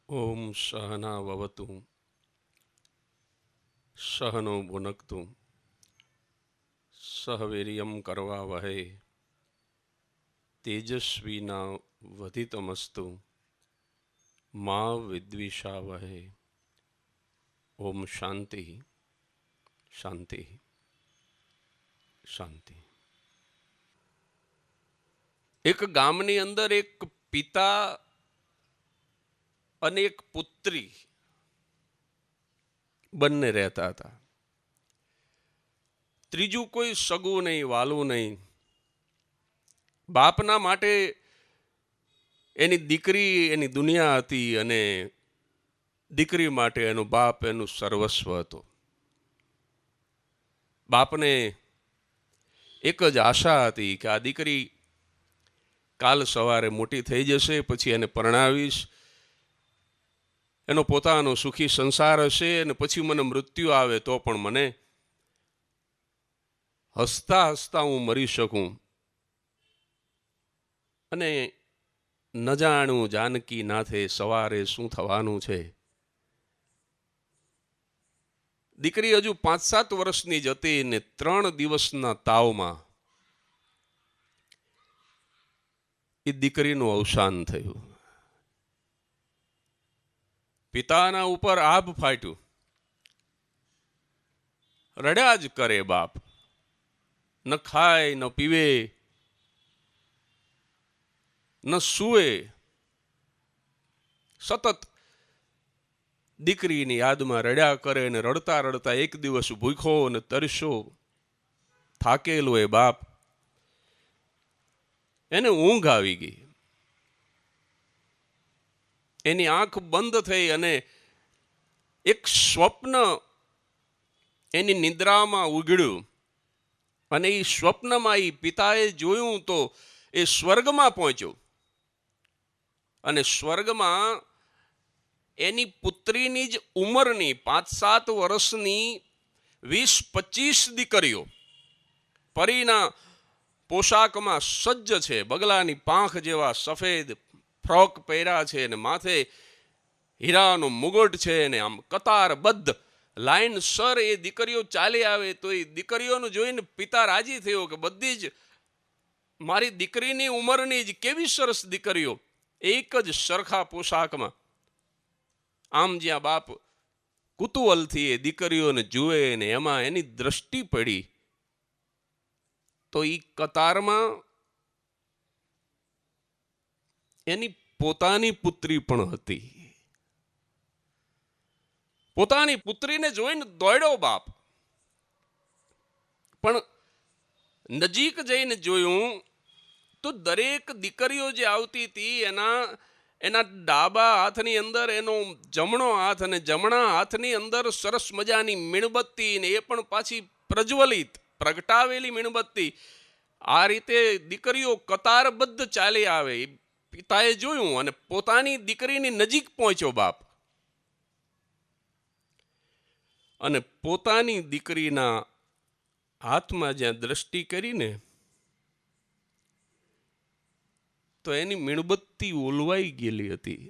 ઓમ સહના વવતુ સહનો ભુનક્તુ સહવીર્યમ કરવા વહે તેજસ્વીના વધિતમસ્તુ મા વિદ્વિષા વહે. ઓમ શાંતિ શાંતિ શાંતિ. એક ગામની અંદર એક પિતા અને એક પુત્રી બંને રહેતા હતા. ત્રીજું કોઈ સગું નહીં, વાલું નહીં. બાપના માટે એની દીકરી એની દુનિયા હતી અને દીકરી માટે એનો બાપ એનું સર્વસ્વ હતો. બાપને એક જ આશા હતી કે આ દીકરી કાલ સવારે મોટી થઈ જશે, પછી એને પરણાવીશ, એનો પોતાનો સુખી સંસાર હશે અને પછી મને મૃત્યુ આવે તો પણ મને હસતા હસતા હું મરી શકું. અને ન જાણું જાનકી નાથે સવારે શું થવાનું છે. દીકરી હજુ 5-7 વર્ષની જ હતી ને 3 દિવસના તાવમાં એ દીકરીનું અવસાન થયું. પિતાના ઉપર આભ ફાટ્યું. રડ્યા જ કરે બાપ. ન ખાય, ન પીવે, ન સૂવે. સતત દીકરીની યાદમાં રડ્યા કરે અને રડતા રડતા એક દિવસ ભૂખ્યો અને તરસ્યો થાકેલો એ બાપ, એને ઊંઘ આવી ગઈ. એની આંખ બંધ થઈ અને એક સ્વપ્ન એની નિદ્રામાં ઉગડ્યું. અને એ સ્વપ્નમાં એ પિતાએ જોયું તો એ સ્વર્ગમાં પહોંચ્યો અને સ્વર્ગમાં એની પુત્રીની જ ઉંમરની 5-7 વર્ષની 20-25 દીકરીઓ પરીના પોશાકમાં સજ્જ છે. બગલાની પાંખ જેવા સફેદ ફ્રોક પહેર્યા છે અને માથે હીરાનો મુગટ છે અને આમ કતારબદ્ધ લાઈન સર એ દીકરીઓ ચાલી આવે તો એ દીકરીઓનું જોઈને પિતા રાજી થયો કે બધી જ મારી દીકરીની ઉંમરની જ કેવી સરસ દીકરીઓ એક જ સરખા પોશાકમાં. આમ જ્યાં બાપ કુતૂહલથી એ દીકરીઓને જુએ ને એમાં એની દ્રષ્ટિ પડી તો એ કતારમાં એની પોતાની પુત્રી પણ હતી. પોતાની પુત્રીને જોઈને દોડ્યો બાપ. પણ નજીક જઈને જોયું તો દરેક દીકરીઓ જે આવતી હતી એના ડાબા હાથની અંદર એનો જમણો હાથ અને જમણા હાથની અંદર સરસ મજાની મીણબત્તી ને એ પણ પાછી પ્રજ્વલિત પ્રગટાવેલી મીણબત્તી. આ રીતે દીકરીઓ કતારબદ્ધ ચાલી આવે. પિતાએ જોયું અને પોતાની દીકરીની નજીક પહોંચ્યો બાપ અને પોતાની દીકરીના હાથમાં જ્યાં દ્રષ્ટિ કરીને તો એની મીણબત્તી ઓલવાઈ ગયેલી હતી.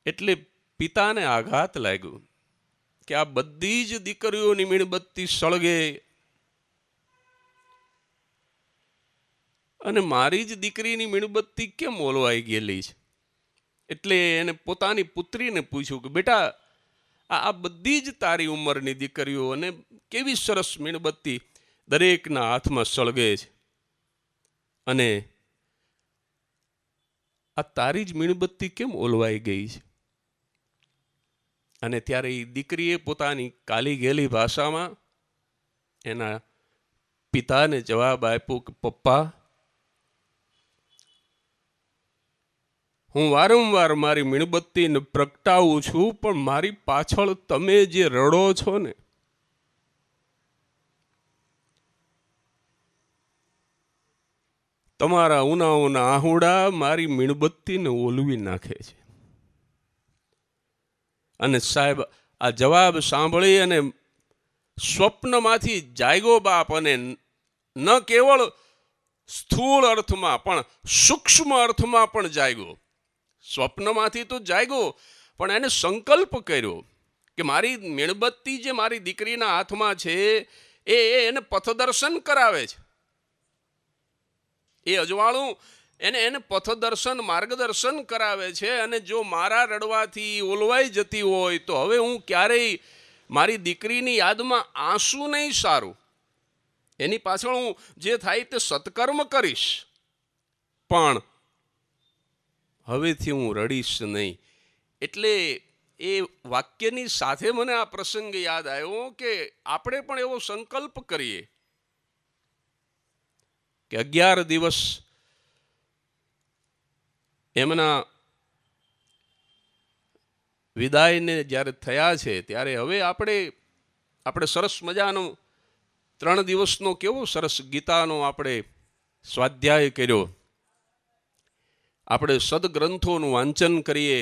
એટલે પિતાને આઘાત લાગ્યો કે આ બધી જ દીકરીઓની મીણબત્તી સળગે અને મારી જ દીકરીની મીણબત્તી કેમ ઓલવાઈ ગયેલી છે. એટલે એને પોતાની પુત્રીને પૂછ્યું કે બેટા આ બધી જ તારી ઉંમરની દીકરીઓ અને કેવી સરસ મીણબત્તી દરેકના હાથમાં સળગે છે અને આ તારી જ મીણબત્તી કેમ ઓલવાઈ ગઈ છે. અને ત્યારે એ દીકરીએ પોતાની કાલી ગયેલી ભાષામાં એના પિતાને જવાબ આપ્યો કે પપ્પા, હું વારંવાર મારી મીણબત્તીને પ્રગટાવું છું પણ મારી પાછળ તમે જે રડો છો ને તમારા ઉનાઓના આહુડા મારી મીણબત્તીને ઓલવી નાખે છે. અને સાહેબ આ જવાબ સાંભળી અને સ્વપ્નમાંથી જાગ્યો બાપ અને ન કેવળ સ્થૂળ અર્થમાં પણ સૂક્ષ્મ અર્થમાં પણ જાગ્યો. સ્વપ્નમાંથી તો જાગ્યો, પણ એને સંકલ્પ કર્યો કે મારી મીણબત્તી જે મારી દીકરીના હાથમાં છે એ એને પથદર્શન કરાવે છે. એ અજવાળું એને પથદર્શન માર્ગદર્શન કરાવે છે. અને જો મારા રડવાથી ઓલવાઈ જતી હોય તો હવે હું ક્યારેય મારી દીકરીની યાદમાં આંસુ નહીં સારું. એની પાછળ હું જે થાય તે સત્કર્મ કરીશ, પણ હવેથી હું રડીશ નહીં. એટલે એ વાક્યની સાથે મને આ પ્રસંગ યાદ આવ્યો કે આપણે પણ એવો સંકલ્પ કરીએ કે 11 દિવસ એમના વિદાયને જ્યારે થયા છે ત્યારે હવે આપણે સરસ મજાનો 3 દિવસનો કેવો સરસ ગીતાનો આપણે સ્વાધ્યાય કર્યો. આપણે સદગ્રંથોનું વાંચન કરીએ,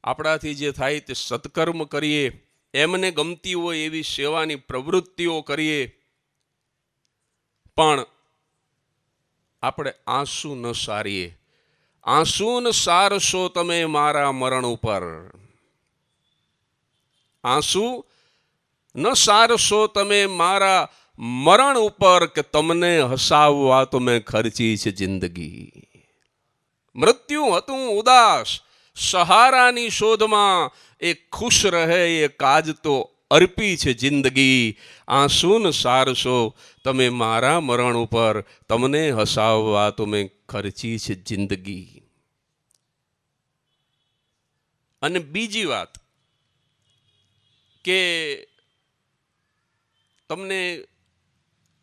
આપણાથી જે થાય તે સત્કર્મ કરીએ, એમને ગમતી હોય એવી સેવાની પ્રવૃત્તિઓ કરીએ, પણ આપણે આંસુ ન સારીએ. આંસુ ન સારશો તમે મારા મરણ ઉપર, આંસુ ન સારશો તમે મારા મરણ ઉપર, કે તમને હસાવવા તો મેં ખર્ચી છે જિંદગી. મૃત્યુ હતું ઉદાસ સહારાની શોધમાં, એ ખુશ રહે એ કાજ તો અર્પી છે જિંદગી. આંસુ ન સારશો તમે મારા મરણ ઉપર, તમને હસાવવા તો મેં ખર્ચી છે જિંદગી. અને બીજી વાત કે તમને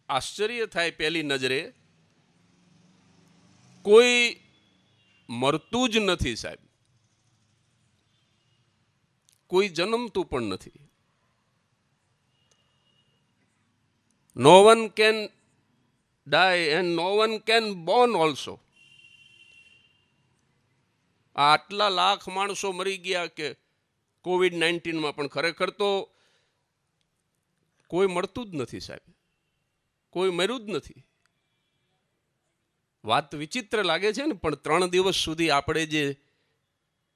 આશ્ચર્ય થાય પહેલી નજરે, કોઈ મરતું જ નથી સાહેબ, કોઈ જન્મતું પણ નથી. No one can die and no one can born also. આટલા લાખ માણસો મરી ગયા કે COVID-19માં, પણ ખરેખર તો કોઈ મળતું જ નથી સાહેબ, કોઈ મર્યું જ નથી. વાત વિચિત્ર લાગે છે ને, પણ 3 દિવસ સુધી આપણે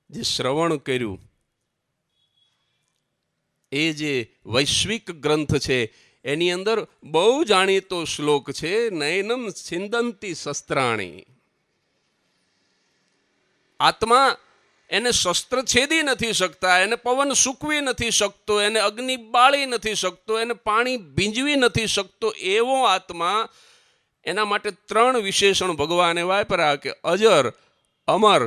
જે શ્રવણ કર્યું, એ જે વૈશ્વિક ગ્રંથ છે એની અંદર બહુ જાણીતો શ્લોક છે, નયનમ છિંદંતી શસ્ત્રાણી. આત્મા એને શસ્ત્ર છેદી નથી શકતા, એને પવન સૂકવી નથી શકતો, એને અગ્નિ બાળી નથી શકતો, એને પાણી ભીંજવી નથી શકતો. એવો આત્મા, એના માટે 3 વિશેષણ ભગવાને વાપર્યા કે અજર, અમર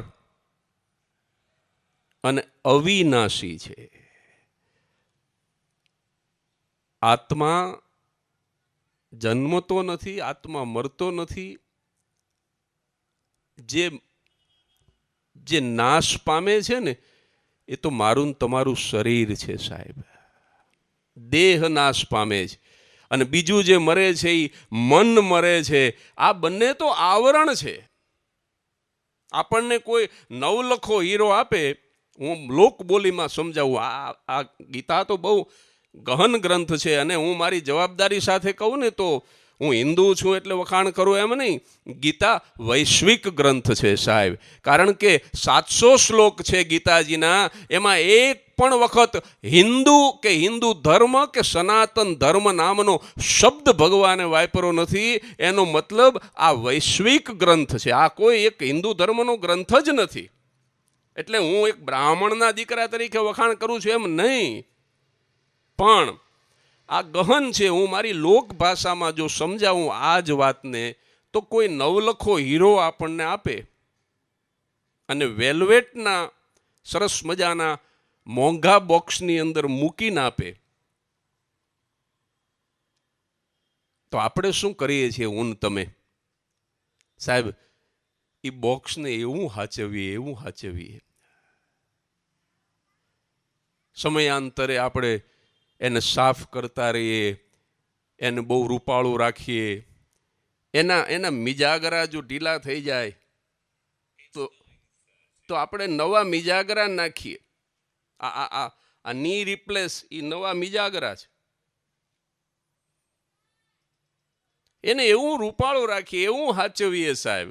અને અવિનાશી છે. આત્મા જન્મતો નથી, આત્મા મરતો નથી. જે નાશ પામે છે ને એ તો મારું ને તમારું શરીર છે સાહેબ, દેહ નાશ પામે છે. અને બીજું જે મરે છે એ મન મરે છે. આ બંને તો આવરણ છે. આપણને કોઈ નવલખો હીરો આપે, હું લોકબોલીમાં સમજાવું, આ ગીતા તો બહુ ગહન ગ્રંથ છે, અને હું મારી જવાબદારી સાથે કહું ને તો હું હિન્દુ છું એટલે વખાણ કરું એમ નહીં. ગીતા વૈશ્વિક ગ્રંથ છે સાહેબ, કારણ કે 700 શ્લોક છે ગીતાજીના. એમાં એક પણ વખત હિન્દુ કે હિન્દુ ધર્મ કે સનાતન ધર્મ નામનો શબ્દ ભગવાને વાપર્યો નથી. એનો મતલબ આ વૈશ્વિક ગ્રંથ છે, આ કોઈ એક હિન્દુ ધર્મનો ગ્રંથ જ નથી. એટલે હું એક બ્રાહ્મણના દીકરા તરીકે વખાણ કરું છું એમ નહીં, પણ આ ગહન છે. હું મારી લોક ભાષામાં જો સમજાવું આ જ વાતને, તો કોઈ નવલખો હીરો આપણને આપે અને વેલ્વેટના સરસ મજાના મોંઘા બોક્સની અંદર મૂકીને આપે, તો આપણે શું કરીએ છીએ હું ને તમે સાહેબ? એ બોક્સને એવું હાચવીએ. સમયાંતરે આપણે એને સાફ કરતા રહીએ, એને બહુ રૂપાળું રાખીએ. એના મિજાગરા જો ઢીલા થઈ જાય તો આપણે નવા મિજાગરા નાખીએ. આ ની રિપ્લેસ એ નવા મિજાગરા છે. એને એવું રૂપાળું રાખીએ, એવું હાચવીએ સાહેબ.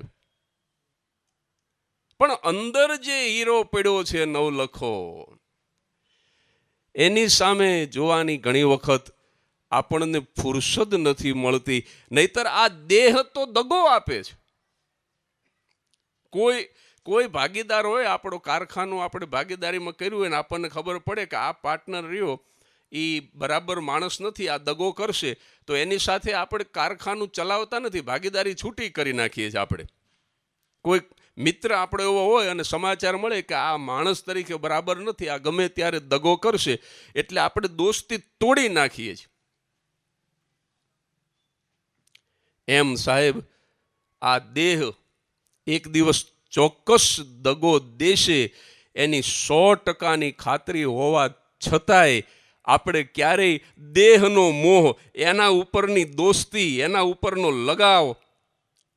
પણ અંદર જે હીરો પડ્યો છે નવલખો, એની સામે જોવાની ઘણી વખત આપણને ફુરસદ નથી મળતી. નહીતર આ દેહ તો દગો આપે છે. કોઈ ભાગીદાર હોય, આપણો કારખાનું આપણે ભાગીદારીમાં કર્યું હોય ને આપણને ખબર પડે કે આ પાર્ટનર રહ્યો એ બરાબર માણસ નથી, આ દગો કરશે, તો એની સાથે આપણે કારખાનું ચલાવતા નથી, ભાગીદારી છૂટી કરી નાખીએ છીએ. આપણે કોઈ મિત્ર આપણો એવો હોય અને સમાચાર મળે કે આ માણસ તરીકે બરાબર નથી, આ ગમે ત્યારે દગો કરશે, એટલે આપણે દોસ્તી તોડી નાખીએ છીએ. એમ સાહેબ, આ દેહ એક દિવસ ચોક્કસ દગો દેશે, એની 100% ખાતરી હોવા છતાંય આપણે ક્યારેય દેહનો મોહ, એના ઉપરની દોસ્તી, એના ઉપરનો લગાવ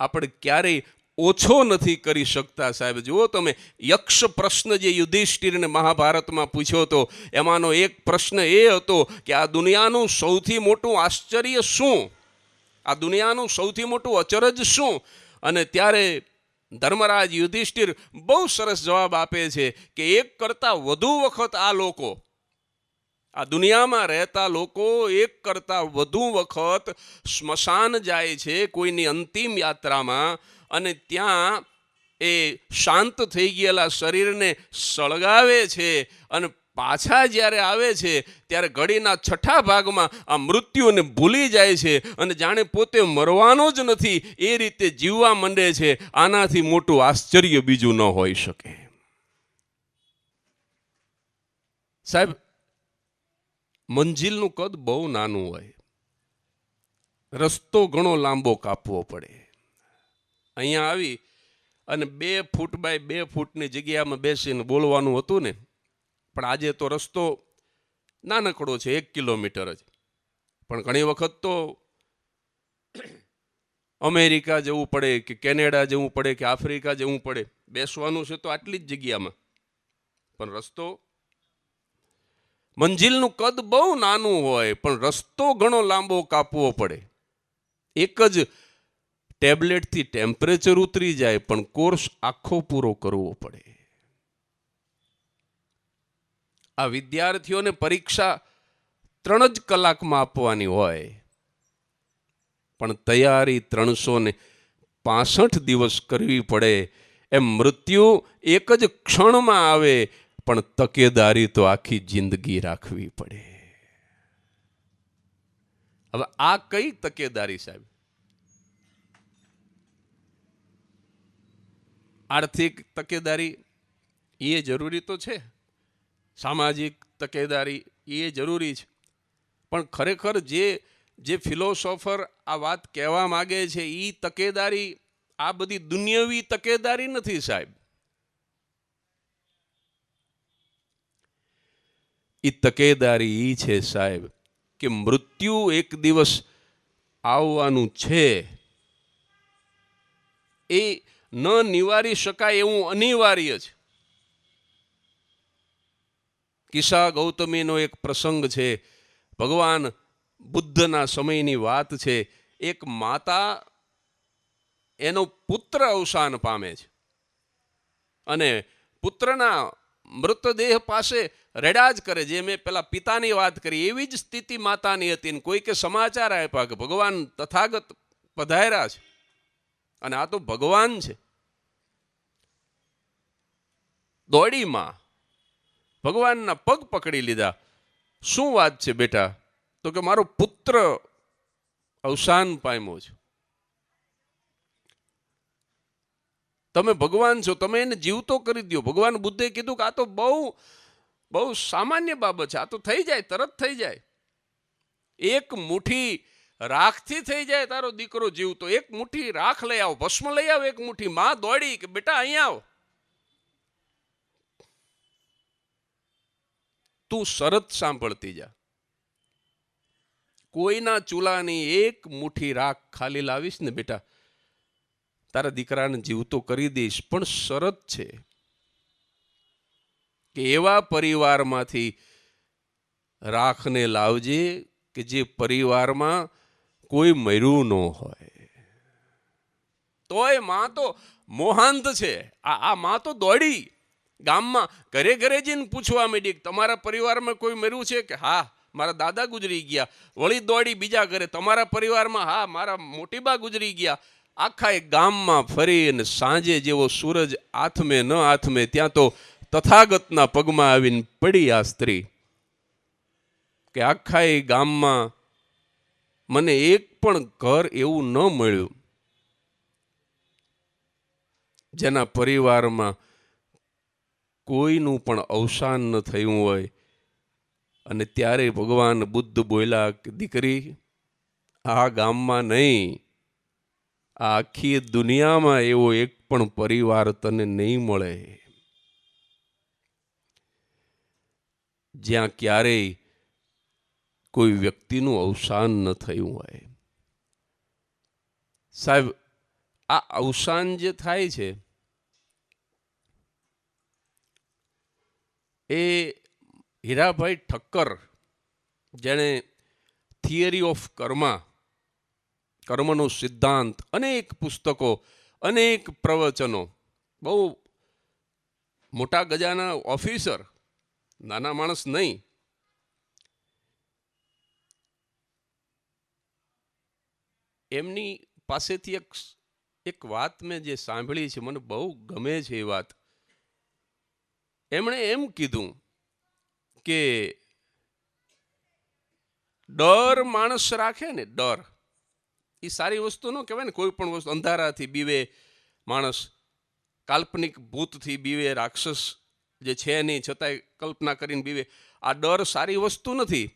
આપણે ક્યારેય ઓછો નથી કરી શકતા. સાહેબ જુઓ તમે, યક્ષ પ્રશ્ન જે યુધિષ્ઠિરને મહાભારતમાં પૂછ્યો હતો, એમાંનો એક પ્રશ્ન એ હતો કે આ દુનિયાનું સૌથી મોટું આશ્ચર્ય શું, આ દુનિયાનું સૌથી મોટું અચરજ શું? અને ત્યારે ધર્મરાજ યુધિષ્ઠિર બહુ સરસ જવાબ આપે છે કે એક કરતાં વધુ વખત આ લોકો, આ દુનિયામાં રહેતા લોકો એક કરતાં વધુ વખત સ્મશાન જાય છે કોઈની અંતિમ યાત્રામાં, અને ત્યાં એ શાંત થઈ ગયેલા શરીરને સળગાવે છે, અને પાછા જ્યારે આવે છે ત્યારે ઘડીના 6ઠા ભાગમાં આ મૃત્યુને ભૂલી જાય છે અને જાણે પોતે મરવાનો જ નથી એ રીતે જીવવા માંડે છે. આનાથી મોટું આશ્ચર્ય બીજું ન હોઈ શકે. સાહેબ, મંજિલનું કદ બહુ નાનું હોય, રસ્તો ઘણો લાંબો કાપવો પડે. અહીંયા આવી અને 2 ફૂટ બાય 2 ફૂટની જગ્યામાં બેસીને બોલવાનું હતું ને, પણ આજે તો રસ્તો નાનકડો છે, 1 કિલોમીટર જ. પણ ઘણી વખત તો અમેરિકા જવું પડે કે કેનેડા જવું પડે કે આફ્રિકા જવું પડે, બેસવાનું છે તો આટલી જ જગ્યામાં, પણ રસ્તો, મંજિલનું કદ બહુ નાનું હોય પણ રસ્તો ઘણો લાંબો કાપવો પડે. એક જ ટેબ્લેટથી ટેમ્પરેચર ઉતરી જાય પણ કોર્સ આખો પૂરો કરવો પડે. આ વિદ્યાર્થીઓને પરીક્ષા 3 જ કલાકમાં આપવાની હોય, પણ તૈયારી 365 દિવસ કરવી પડે. એમ મૃત્યુ એક જ ક્ષણમાં આવે, પણ તકેદારી તો આખી જિંદગી રાખવી પડે. હવે આ કઈ તકેદારી સાહેબ? આર્થિક તકેદારી એ જરૂરી તો છે, સામાજિક તકેદારી એ જરૂરી છે, પણ ખરેખર જે ફિલોસોફર આ વાત કહેવા માગે છે એ તકેદારી આ બધી દુનિયાવી તકેદારી નથી સાહેબ. એ તકેદારી એ છે સાહેબ કે મૃત્યુ એક દિવસ આવવાનું છે, એ ન નિવારી શકાય એવું અનિવાર્ય છે. કિસ્સા ગૌતમીનો એક પ્રસંગ છે, ભગવાન બુદ્ધના સમયની વાત છે. એક માતા એનો પુત્ર અવસાન પામે છે અને પુત્રના મૃતદેહ પાસે રડ્યા જ કરે. જે મેં પેલા પિતાની વાત કરી એવી જ સ્થિતિ માતાની હતી. કોઈકે સમાચાર આપ્યા કે ભગવાન તથાગત પધાર્યા છે અને આ તો ભગવાન છે. દોડી માં ભગવાનના પગ પકડી લીધા. શું વાત છે બેટા? તો કે મારો પુત્ર અવસાન પામ્યો છે. તમે ભગવાન છો, તમે એને જીવતો કરી દો. ભગવાન બુદ્ધે કીધું કે આ તો બહુ સામાન્ય બાબત છે, આ તો થઈ જાય, તરત થઈ જાય. એક મુઠ્ઠી રાખથી થઈ જાય તારો દીકરો જીવતો. એક મુઠ્ઠી રાખ લઈ આવો, ભસ્મ લઈ આવો એક મુઠ્ઠી. માં દોડી કે બેટા અહીંયા આવો, તું શરત સાંભળતી જા. કોઈના ચૂલાની એક મુઠ્ઠી રાખ ખાલી લાવીશ ને બેટા, તારા દીકરાને જીવતો કરી દઈશ, પણ શરત છે કે એવા પરિવારમાંથી રાખને લાવજે કે જે પરિવારમાં કોઈ મર્યું ન હોય. તોય માં તો મોહાંત છે. આ માં તો દોડી ગામમાં ઘરે ઘરે જઈને પૂછવા માંડી કે તમારા પરિવારમાં કોઈ મર્યું છે કે હા મારા દાદા ગુજરી ગયા. વળી દોડી બીજા ઘરે તમારા પરિવારમાં હા મારા મોટીબા ગુજરી ગયા. આખા એક ગામમાં ફરી અને સાંજે જેવો સૂરજ આથમે ન આથમે ત્યાં તો તથાગતના પગમાં આવીને પડી આ સ્ત્રી કે આખા એ ગામમાં મને એક પણ ઘર એવું ન મળ્યું જેના પરિવારમાં કોઈનું પણ અવસાન ન થયું હોય. અને ત્યારે ભગવાન બુદ્ધ બોલ્યા કે દીકરી, આ ગામમાં નહીં, આ આખી દુનિયામાં એવો એક પણ પરિવાર તને નહીં મળે જ્યાં ક્યારેય કોઈ વ્યક્તિનું અવસાન ન થયું હોય. સાહેબ, આ અવસાન જે થાય છે એ હીરાભાઈ ઠક્કર, જેણે થિયરી ઓફ કર્મનો સિદ્ધાંત, અનેક પુસ્તકો, અનેક પ્રવચનો, બહુ મોટા ગજાના ઓફિસર, નાના માણસ નહીં. એમની પાસેથી એક વાત મેં જે સાંભળી છે, મને બહુ ગમે છે એ વાત. એમણે એમ કીધું કે ડર માણસ રાખે ને, ડર એ સારી વસ્તુ ન કહેવાય ને. કોઈ પણ વસ્તુ, અંધારાથી બીવે માણસ, કાલ્પનિક ભૂતથી બીવે, રાક્ષસ જે છે નહીં છતાંય કલ્પના કરીને બીવે. આ ડર સારી વસ્તુ નથી.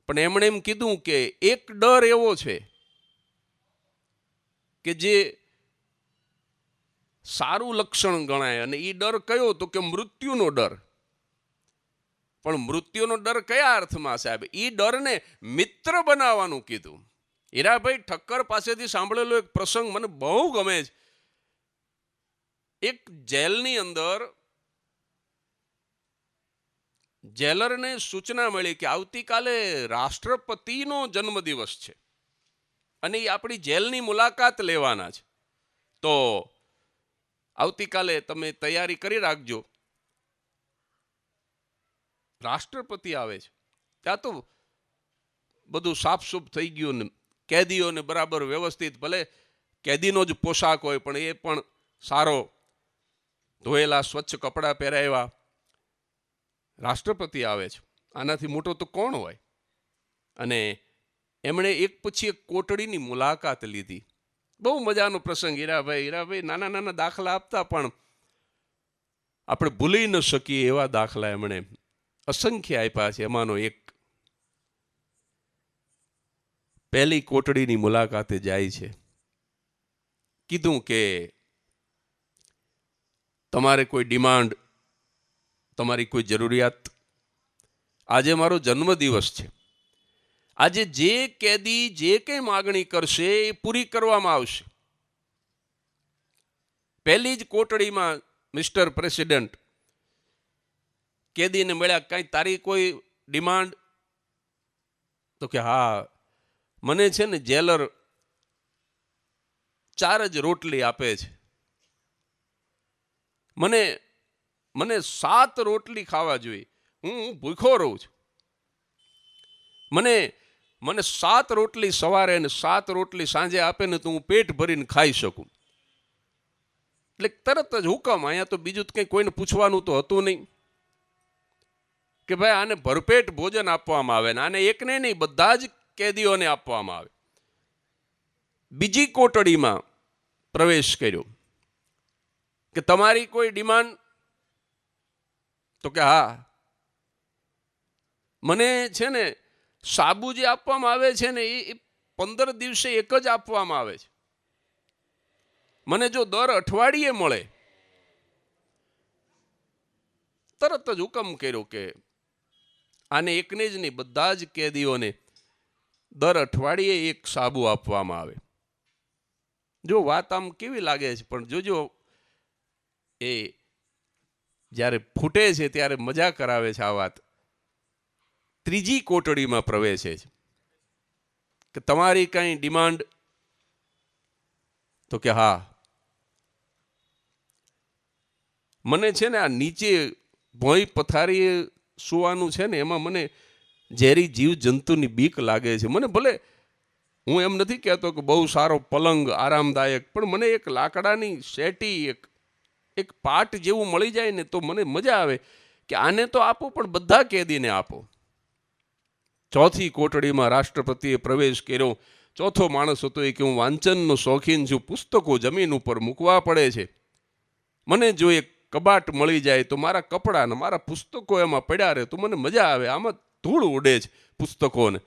પણ એમણે એમ કીધું કે એક ડર એવો છે કે જે સારું લક્ષણ ગણાય, અને એ ડર કયો? તો કે મૃત્યુનો ડર. પણ મૃત્યુનો ડર કયા અર્થમાં સાહેબ? એ ડરને મિત્ર બનાવવાનું કીધું. હીરાભાઈ ઠક્કર પાસેથી સાંભળેલો એક પ્રસંગ મને બહુ ગમે છે. એક જેલની અંદર જેલરને સૂચના મળી કે આવતીકાલે રાષ્ટ્રપતિનો જન્મદિવસ છે અને એ આપણી જેલની મુલાકાત લેવાના છે, તો આવતીકાલે તમે તૈયારી કરી રાખજો. રાષ્ટ્રપતિ આવે છે. ત્યાં તો બધું સાફસૂફ થઈ ગયું ને કેદીઓને બરાબર વ્યવસ્થિત, ભલે કેદીનો જ પોશાક હોય પણ એ પણ સારો ધોયેલા સ્વચ્છ કપડાં પહેરાવ્યા. રાષ્ટ્રપતિ આવે છે, આનાથી મોટો તો કોણ હોય? અને એમણે એક પછી એક કોટડીની મુલાકાત લીધી. બહુ મજાનો પ્રસંગ. હીરાભાઈ નાના નાના દાખલા આપતા, પણ આપણે ભૂલી ન શકીએ એવા દાખલા એમણે અસંખ્ય આપ્યા છે. એમાંનો એક, પહેલી કોટડીની મુલાકાતે જાય છે. કીધું કે તમારે કોઈ ડિમાન્ડ, તમારી કોઈ જરૂરિયાત? આજે મારો જન્મદિવસ છે. આજે જે કેદી જે કંઈ માગણી કરશે એ પૂરી કરવામાં આવશે. પહેલી જ કોટડીમાં મિસ્ટર પ્રેસિડેન્ટ કેદીને મળ્યા. કાંઈ તારી કોઈ ડિમાન્ડ? તો કે હા, મને છે ને જેલર 4 જ રોટલી આપે છે. મને 7 રોટલી ખાવા જોઈએ. હું ભૂખો રહું છું. મને 7 રોટલી સવારે અને 7 રોટલી સાંજે આપે ને તો હું પેટ ભરીને ખાઈ શકું. એટલે તરત જ હુકમ. અહીંયા તો બીજું કંઈ કોઈને પૂછવાનું તો હતું નહીં કે ભાઈ આને ભરપેટ ભોજન આપવામાં આવે ને આને એકને નહીં, બધા જ કેદીઓને આપવામાં આવે. બીજી કોટડીમાં પ્રવેશ કર્યો કે તમારી કોઈ ડિમાન્ડ? તો કે હા, મને છે ને સાબુ જે આપવામાં આવે છે ને એ 15 દિવસે એક જ આપવામાં આવે છે. મને જો દર અઠવાડિયે મળે. તરત જ હુકમ કર્યો કે આને એકને જ નહીં, બધા જ કેદીઓને દર અઠવાડિયે એક સાબુ આપવામાં આવે. જો વાત આમ કેવી લાગે છે, પણ જોજો એ જ્યારે ફૂટે છે ત્યારે મજા કરાવે છે આ વાત. ત્રીજી કોટડીમાં પ્રવેશે છે કે તમારી કંઈ ડિમાન્ડ? તો કે હા, મને છે ને આ નીચે ભોંય પથારીએ સુવાનું છે ને એમાં મને ઝેરી જીવ જંતુની બીક લાગે છે. મને ભલે હું એમ નથી કહેતો કે બહુ સારો પલંગ આરામદાયક, પણ મને એક લાકડાની શેટી એક પાટ જેવું મળી જાય ને તો મને મજા આવે કે આને તો આપો પણ બધા કેદીને આપો. ચોથી કોટડીમાં રાષ્ટ્રપતિએ પ્રવેશ કર્યો. ચોથો માણસ હતો એ કે હું વાંચનનો શોખીન છું, પુસ્તકો જમીન ઉપર મૂકવા પડે છે, મને જો એક કબાટ મળી જાય તો મારા કપડાં ને મારા પુસ્તકો એમાં પડ્યા રહે તો મને મજા આવે. આમાં ધૂળ ઉડે છે પુસ્તકોને.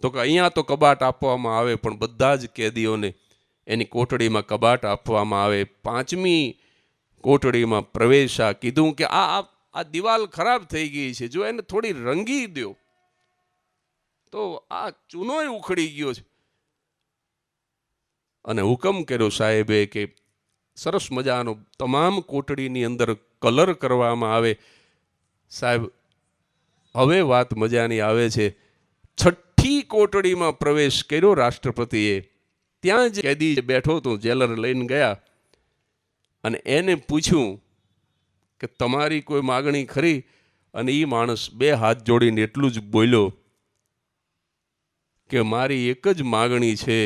તો કે અહીંયા તો કબાટ આપવામાં આવે પણ બધા જ કેદીઓને એની કોટડીમાં કબાટ આપવામાં આવે. પાંચમી કોટડીમાં પ્રવેશા કીધું કે આ દિવાલ ખરાબ થઈ ગઈ છે, જો એને થોડી રંગી દો તો આ ચૂનોય ઉખડી ગયો છે. અને હુકમ કર્યો સાહેબે કે સરસ મજાનો તમામ કોટડીની અંદર કલર કરવામાં આવે. સાહેબ હવે વાત મજાની આવે છે. છઠ્ઠી કોટડીમાં પ્રવેશ કર્યો રાષ્ટ્રપતિએ. ત્યાં જ કેદી બેઠો હતો, જેલર લઈને ગયા અને એને પૂછ્યું કે તમારી કોઈ માગણી ખરી? અને એ માણસ બે હાથ જોડીને એટલું જ બોલ્યો કે મારી એક જ માગણી છે,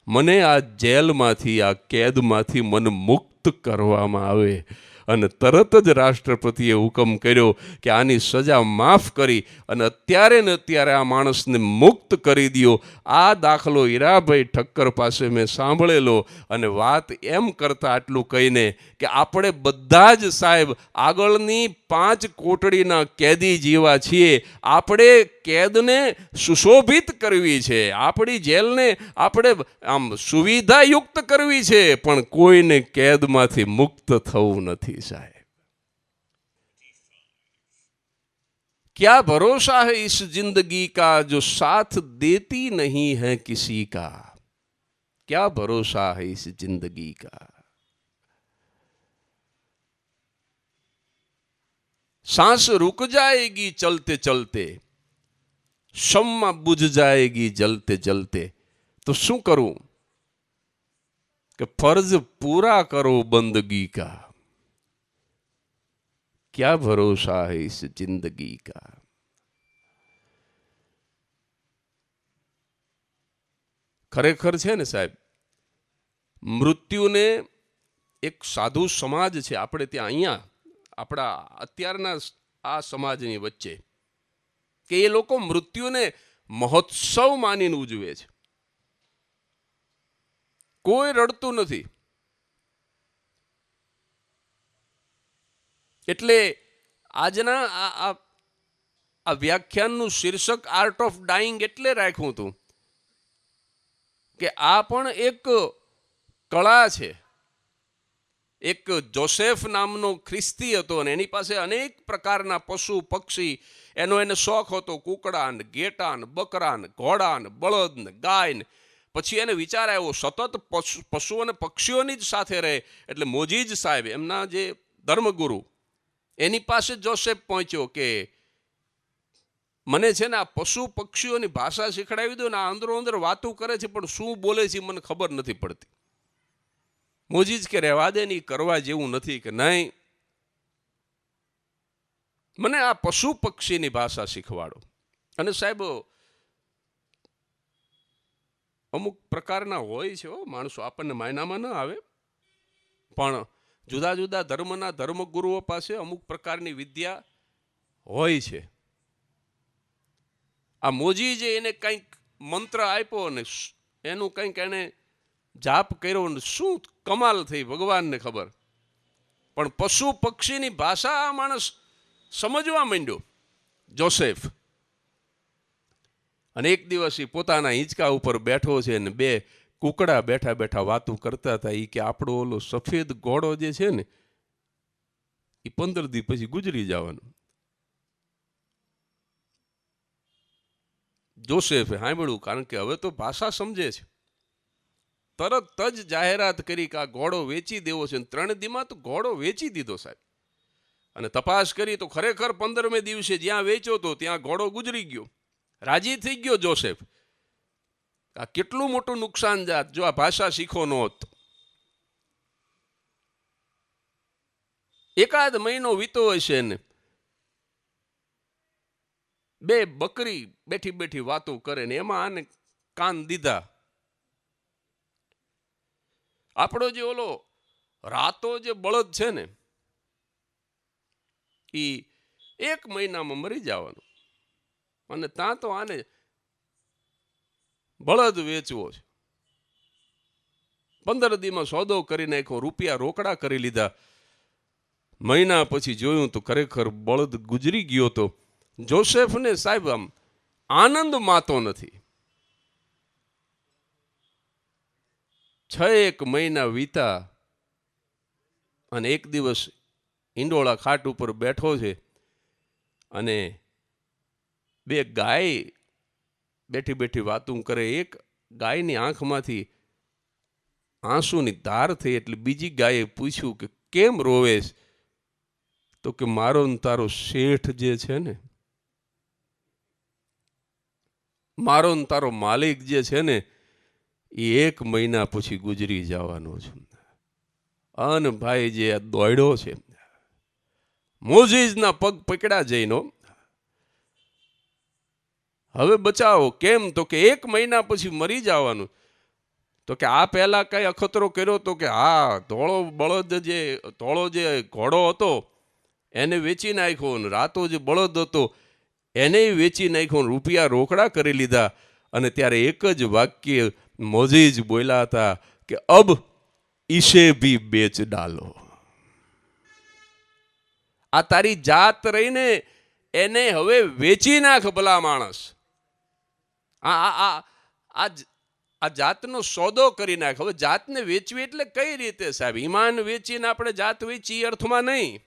મને આ જેલમાંથી, આ કેદમાંથી મને મુક્ત કરવામાં આવે. અને તરત જ રાષ્ટ્રપતિએ હુકમ કર્યો કે આની સજા માફ કરી અને અત્યારે ને અત્યારે આ માણસને મુક્ત કરી દો. આ દાખલો હીરાભાઈ ઠક્કર પાસે મેં સાંભળેલો અને વાત એમ કરતા આટલું કહીને કે આપણે બધા જ સાહેબ આગળની 5 કોટડીના કેદી જેવા છીએ. આપણે કેદને સુશોભિત કરવી છે, આપણી જેલને આપણે આમ સુવિધાયુક્ત કરવી છે, પણ કોઈને કેદમાંથી મુક્ત થવું નથી साहब. क्या भरोसा है इस जिंदगी का जो साथ देती नहीं है किसी का. क्या भरोसा है इस जिंदगी का. सांस रुक जाएगी चलते चलते, शम्मा बुझ जाएगी जलते जलते. तो શું કરું કે ફર્જ પૂરા કરો બંદગી કા. क्या भरोसा है इस जिंदगी का. ખરેખર છે ને સાહેબ, મૃત્યુને એક સાધુ સમાજ છે આપણે ત્યાં અહીંયા આપણા અત્યારના આ સમાજની વચ્ચે કે એ લોકો મૃત્યુને મહોત્સવ માનીને ઉજવે છે. કોઈ રડતું નથી. એટલે આજના આ વ્યાખ્યાનનું શીર્ષક આર્ટ ઓફ ડાઈંગ એટલે રાખ્યું હતું કે આ પણ એક કળા છે. એક જોસેફ નામનો ખ્રિસ્તી હતો અને એની પાસે અનેક પ્રકારના પશુ પક્ષી, એને શોખ હતો કૂકડા ને ઘેટા ને બકરા ને ઘોડા ને બળદ ને ગાય ને. પછી એને વિચાર આવ્યો સતત પશુ અને પક્ષીઓની જ સાથે રહે. એટલે મોજીજ સાહેબ એમના જે ધર્મગુરુ એની પાસે જોસેફ પહોંચ્યો કે મને છે ને આ પશુ પક્ષીઓની ભાષા શીખડાવી દો ને, આ અંદરો અંદર વાતો કરે છે પણ શું બોલે છે મને ખબર નથી પડતી. મોજીજ કે રહેવા દે નહીં, કરવા જેવું નથી. કે નહીં, મને આ પશુ પક્ષીની ભાષા શીખવાડો. અને સાહેબ અમુક પ્રકારના હોય છે માણસો, આપણને માયનામાં ન આવે, પણ જુદા જુદા ધર્મના ધર્મગુરુઓ પાસે અમુક પ્રકારની વિદ્યા હોય છે. આ મોજીજે એને કંઈક મંત્ર આપ્યો ને એનું કંઈક એને જાપ કર્યો ને શું કમાલ થઈ ભગવાનને ખબર. પણ પશુ પક્ષીની ભાષા આ માણસ સમજવા માંડ્યો જોસેફ. અને એક દિવસ એ પોતાના હિંચકા ઉપર બેઠો છે ને બે કુકડા બેઠા બેઠા વાતું કરતા હતા. એ કે આપણો ઓલો સફેદ ઘોડો જે છે ને એ 15 દી પછી ગુજરી જવાનો. જોસેફે સાંભળ્યું, કારણ કે હવે તો ભાષા સમજે છે. તરત જ જાહેરાત કરી કે આ ઘોડો વેચી દેવો છે. 3 દીમાં તો ઘોડો વેચી દીધો સાહેબ. અને તપાસ કરી તો ખરેખર 15મે દિવસે જ્યાં વેચ્યો તો ત્યાં ઘોડો ગુજરી ગયો. રાજી થઈ ગયો જોસેફ. આ કેટલું મોટું નુકસાન જાત જો આ ભાષા શીખો ન હોત. એકાદ મહિનો વીતો હશે ને બે બકરી બેઠી બેઠી વાતો કરે ને એમાં આને કાન દીધા. આપણો જે ઓલો રાતો જે બળદ છે ને એ 1 મહિનામાં મરી જવાનું, અને ત્યાં તો આને બળદ વેચવો છે. 15 દીમાં સોદો કરી નાખ્યો, રૂપિયા રોકડા કરી લીધા. મહિના પછી જોયું તો ખરેખર બળદ ગુજરી ગયો તો જોસેફને સાહેબ આમ આનંદ માતો નથી. 6 મહિના વીતા અને એક દિવસ ઈંડોળા ખાટ ઉપર બેઠો છે અને બે ગાય બેઠી બેઠી વાતું કરે. એક ગાયની આંખમાંથી આંસુની ધાર થઈ એટલે બીજી ગાયે પૂછ્યું કે કેમ રોવેશ? તો કે મારો ને તારો શેઠ જે છે ને, મારો ને તારો માલિક જે છે ને એ 1 મહિના પછી ગુજરી જવાનો છે. અન ભાઈ જે દોડ્યો છે મોજીઝના પગ પકડ્યા જઈનો, હવે બચાવો. કેમ? તો કે 1 મહિના પછી મરી જવાનું. તો કે આ પહેલા કઈ અખતરો કર્યો? તો કે હા, ધોળો જે ઘોડો હતો એને વેચી નાખ્યો ને રાતો જે બળદ હતો એને વેચી નાખ્યો, રૂપિયા રોકડા કરી લીધા. અને ત્યારે એક જ વાક્ય મોજીજ બોલ્યા હતા કે અબ ઈશે ભી બેચ ડાલો. આ તારી જાત રહીને એને હવે વેચી નાખ ભલા માણસ. આ જાતનો સોદો કરી નાખ. હવે જાતને વેચવી એટલે કઈ રીતે સાહેબ? ઈમાન વેચીને આપણે જાત વેચી અર્થમાં નહીં.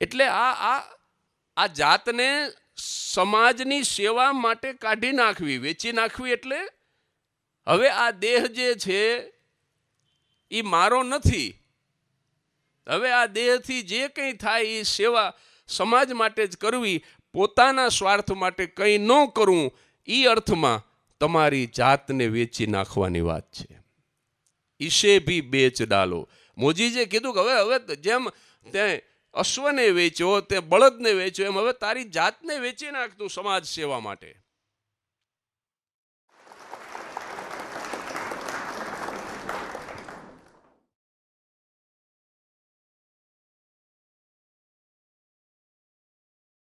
એટલે આ જાતને સમાજની સેવા માટે કાઢી નાખવી, વેચી નાખવી. એટલે હવે આ દેહ જે છે એ મારો નથી. હવે આ દેહથી જે કંઈ થાય એ સેવા સમાજ માટે જ કરવી, પોતાના સ્વાર્થ માટે કંઈ ન કરવું. એ અર્થમાં તમારી જાતને વેચી નાખવાની વાત છે. ઈશે ભી બેચ ડાલો. મોજીએ કીધું કે હવે જેમ તે અશ્વને વેચ્યો, તે બળદને વેચ્યો, એમ હવે તારી જાતને વેચી નાખતું સમાજ સેવા માટે.